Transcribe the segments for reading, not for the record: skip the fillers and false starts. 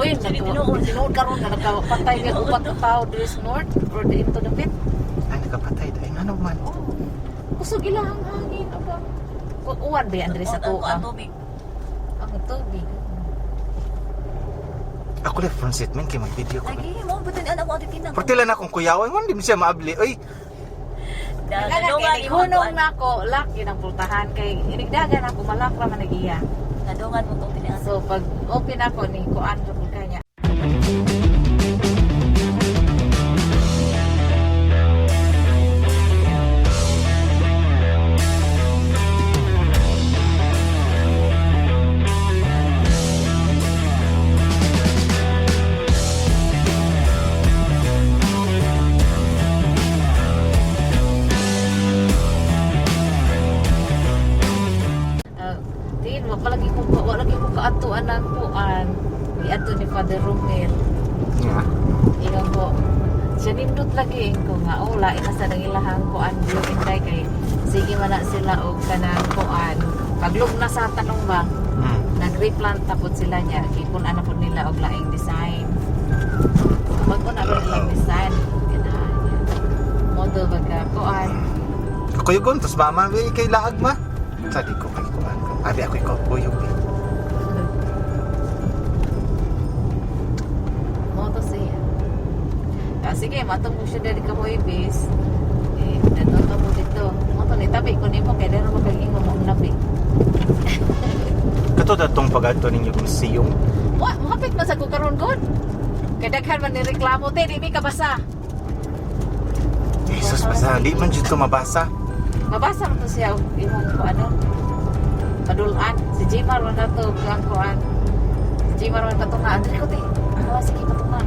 Uy, tinuod karon nga nagpatay nga upat ka tao diri sa north or dito dapit. Ay, nakapatay dahil ano man. Kusog ilahang hangin aba. Uwan ba yan diri sa tuwa? Ang tubig. Ang tubig. Ako lang front seat man kay mag-video ko. Lagi mo butin anak mo titinang. Portila na akong kuyawan, man di mo siya maabli. Oy, Kaya hunong na ako, laki ng pultahan kay inigdagan ako malakra man nagiya. Nadungan mo tong tinaan. So pag open ako ni kuan ra pud kanya. Palagi ko kaatuan ng kuan iato ni Father Romel. yeah. Ingon ko siya nindot lagi ko nga lain na sa nangilahang kuan view inday kay sige man na sila og kanang kuan paglug na sa tanong ba nag-replant tapos sila niya kipon ana pud nila og laing design bago na lang design ganahan model baga kuan Ako yung guntos, mama, kay laag ma. Sabi ko kay kuan ko. Abi ako ikaw buyog. Moto siya. Sige, matong mo siya dari kamoy base. Nanoto mo dito. Moto ni tabi ko nimo kay dero maging mo nabi. Kato datong pag-adto ninyo kung siyong. Wa, mahapit man sa ko karon god. Kay daghan man ni reklamo te di mi kabasa. Jesus, basa, di man dito mabasa. Mabasa mo to siya imong ko ano. Padulan si Jimar man nato ang kuan. Si Jimar man patunga adri ko te. Sige patunga.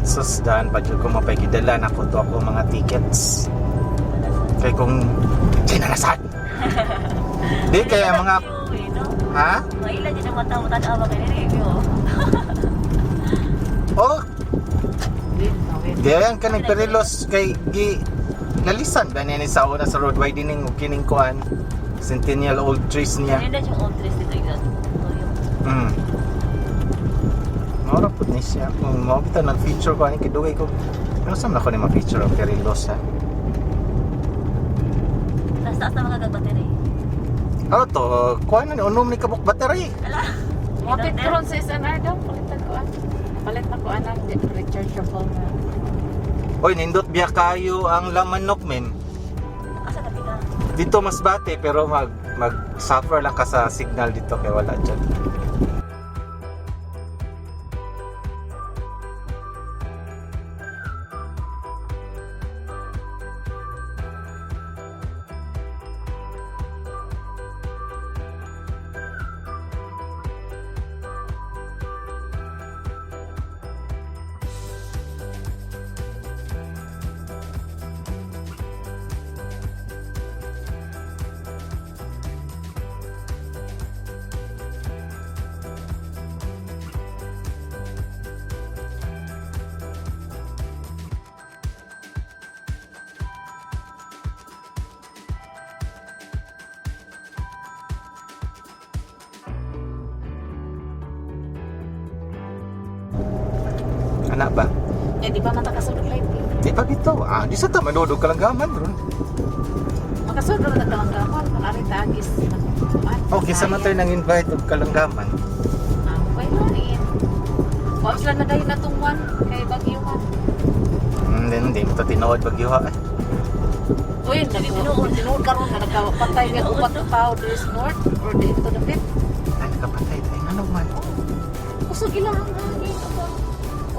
Sus, daan pa dyan ko mapagidala na ko to ako mga tickets. Kaya kung sinanasad. Di kaya mga... Ha? Mailan dyan ang mata mo tanawa kay review. Oh! Diyan ka nagperelos kay lalisan ba niya ni sa una sa road widening o kining kuan centennial old trees niya. Yan na yung old trees dito yun. Maura po ni siya. Kung mga kita nag-feature ko, anong kidugay ko. Pero saan na ko ni ma-feature ang Perrelos ha? Taas-taas na mga gag-battery. Ano to? Kuha na ni unom ni kabuk battery. Ala! Mapit karon sa SNR daw palitan ko palit na ko anang rechargeable na. Oy, nindot biya kayo ang lamanok men. Asa na pika? Dito mas bate pero mag-suffer lang ka sa signal dito kaya wala dyan. Anak ba? Di ba matakasunod live? Di pa bitaw. Di sa ta manodog kalanggaman ron. Makasunod na kalanggaman kung ari tagis. Okay, sa matter nang invite og kalanggaman. Okay na rin. Huwag sila na dahil natungwan kay Bagyuhan. Hindi mo ito tinood bagyuha eh. Uy, tinuod karon nga nagpatay nga upat ka tao diri sa north or dito dapit. Ay, nakapatay dahil ano man. Kusog ilahang hangin aba.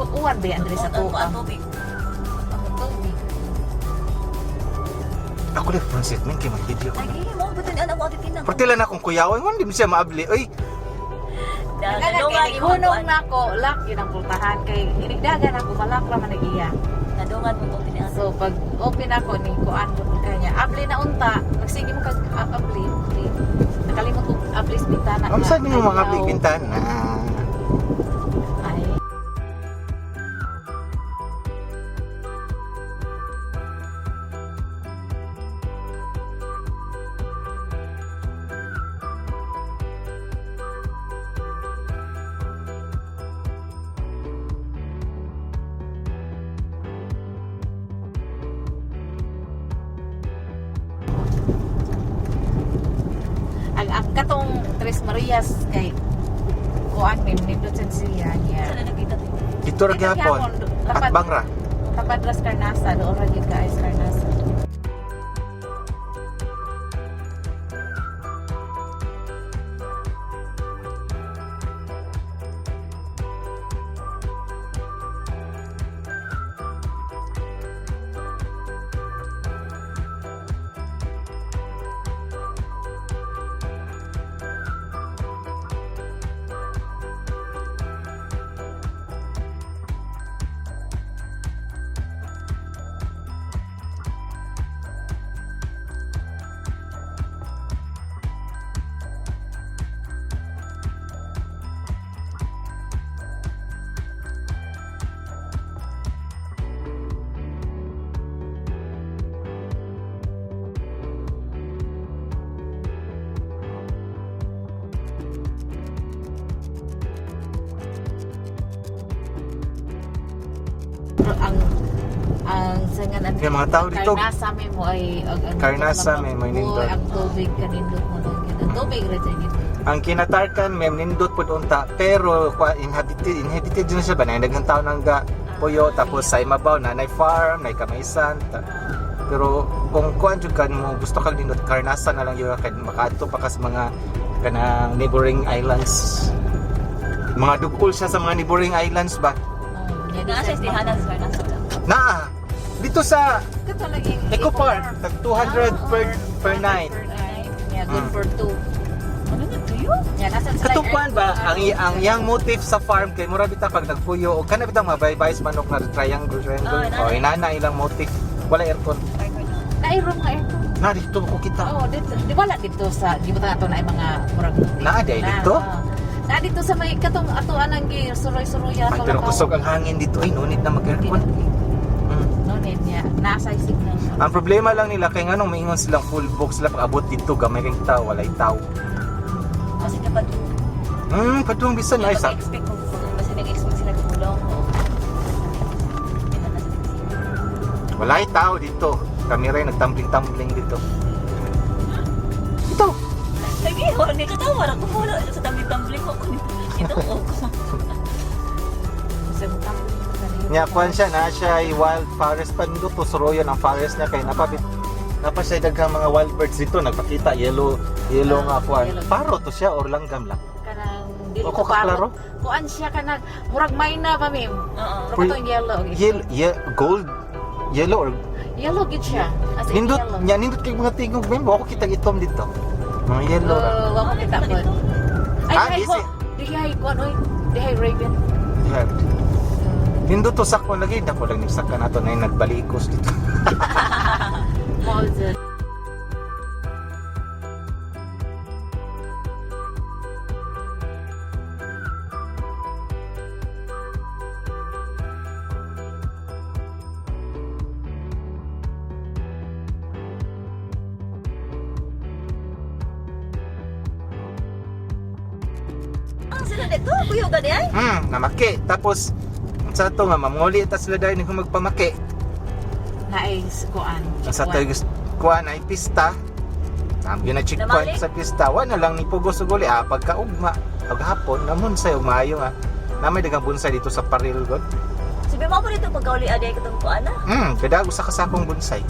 Uwan ba yan diri sa tuwa? Ang tubig. Ang tubig. Ako lang front seat man kay mag-video ko. Lagi mo butin anak mo titinang. Portila na akong kuyawan, man di mo siya maabli. Oy, Nadungan mo hunong na ako, laki ng pultahan kay inigdagan ako malakra man nagiya. Nadungan mo tong tinaan. So pag open ako ni kuan ko kanya, abli na unta, magsige mo kag abli. Nakalimot ko abli sa bintana. ang saan mo mga abli bintana? Ay. Tres Marias kay kuan nindot sa siya niya. Saan na nakita din? Dito ra gyapon. Atbang ra. Tapad ras Carnasa, doon ra gyud guys Carnasa. Ang sanganan Yung mga tao dito. Carnasa may mo ay Carnasa may nindot. ang tubig kanindot mo lang gyud. Tubig ra dito. Ang kinatarkan may nindot pud unta pero inhabited din siya ba na daghang tawo nang ga puyo tapos sa imabaw na nay farm, nay kamaysan. Pero kung kuan jud kan mo gusto kang nindot Carnasa na lang yun kay makaadto pa kas mga kanang neighboring islands. Mga dugol siya sa mga neighboring islands ba? Naa siya istihanan sa Carnasa lang. Naa dito sa Kato lagi Eco Park, tag 200 per night. Yeah, good for two. Ano na tuyo? Yeah, nasa sila. Katupan ba ang yang motif sa farm kay mura bita pag nagpuyo o kana bitang mabaybays manok na triangle o inana ilang motif wala aircon Nairom nga ito. na dito ko kita Oo, dito. Di wala dito sa di ba ato na ay mga murag. na day dito Na dito sa may katong atuan ang gi suroy-suroy ay pero kusog ang hangin dito ay no need na mag-aircon. No need niya. Nasa signal. Ang problema lang nila kay nganong maingon silang full box sila pag abot dito gamay kay tao walay tao. Kasi kapag Padung bisan ay sa expect ko kasi nag-expect sila kumulong. walay tao dito. Kami rin nagtumbling-tumbling dito. Ito. Lagi, hindi ka tawa na kumulo sa tumbling-tumbling ko. Ito ko. Nya kuan siya na siya ay wild forest pa nito to suroyan ang forest niya kay napa siya daghang mga wild birds dito nagpakita yellow nga kuan. Yellow. Paro to siya or langgam lang. Kanang dili O, ko kaklaro? Kuan siya kanang murag mayna pa mim. Oo. Pero katong yellow. Gold yellow or Yellow gid siya. As in nindot yellow. nya nindot kay mga tingog membo ako kita itom dito. Mga yellow ra. Wa ko kita po. Ay, busy. Di hay kuan oy. Di hay raven. Yeah. Nindot to sakto lagi dako lang nisaka nato na nagbalikos dito. Molden. Sila dito, kuyo ka di ay? Namaki. Tapos sa to nga mamuli ta sila dahil kung magpamaki. Naay kuan. Sa tayo kuan ay pista. Yun na checkpoint Namali? sa pista. Wa na lang ni pugos ug uli pagkaugma, paghapon namon sayo maayo nga. Namay daghang bonsai dito sa Perrelos god. Sabi mo po dito pagkauli aday katong kuan na. Kadago sa kasakong bonsai.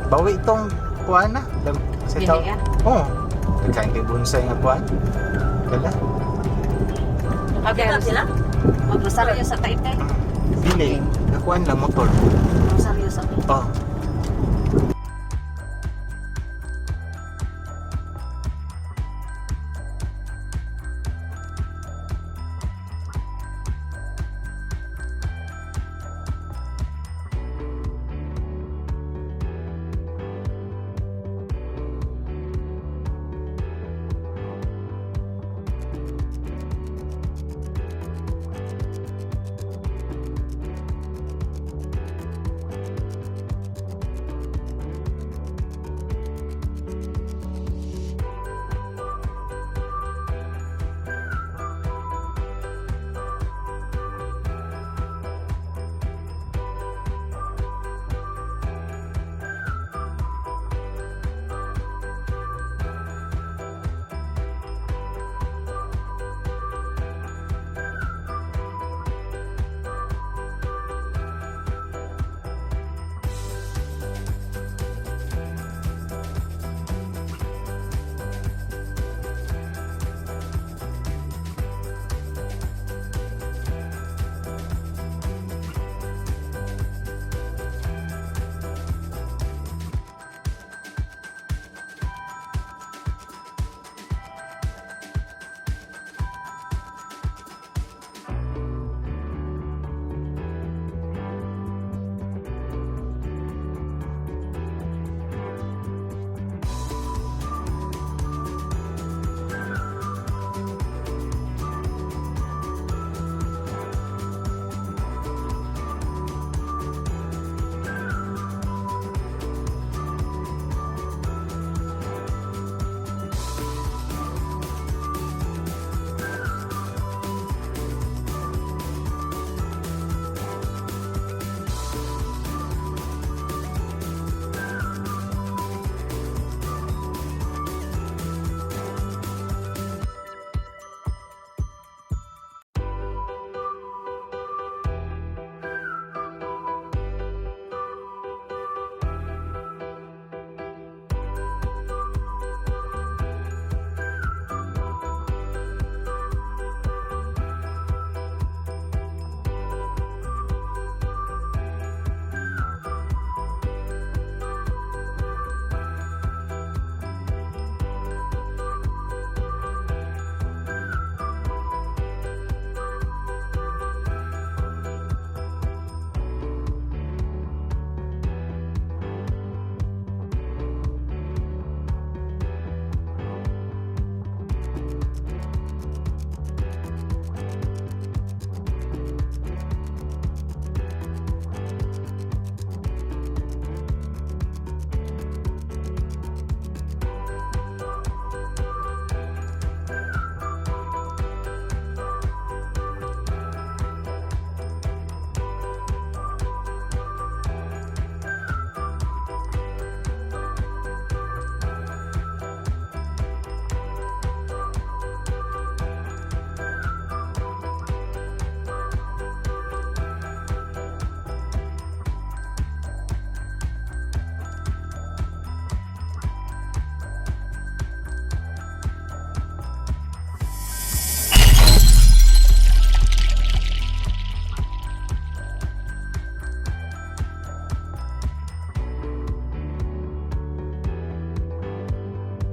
Bawi itong kuan na. Sa Dili tao. ya. Oh. Kain kay bonsai nga kuan. Dala. Okay, Dito sila? Magrosaryo sa Taytay. Dili. Nakuan lang motor. Rosaryo sa Oh.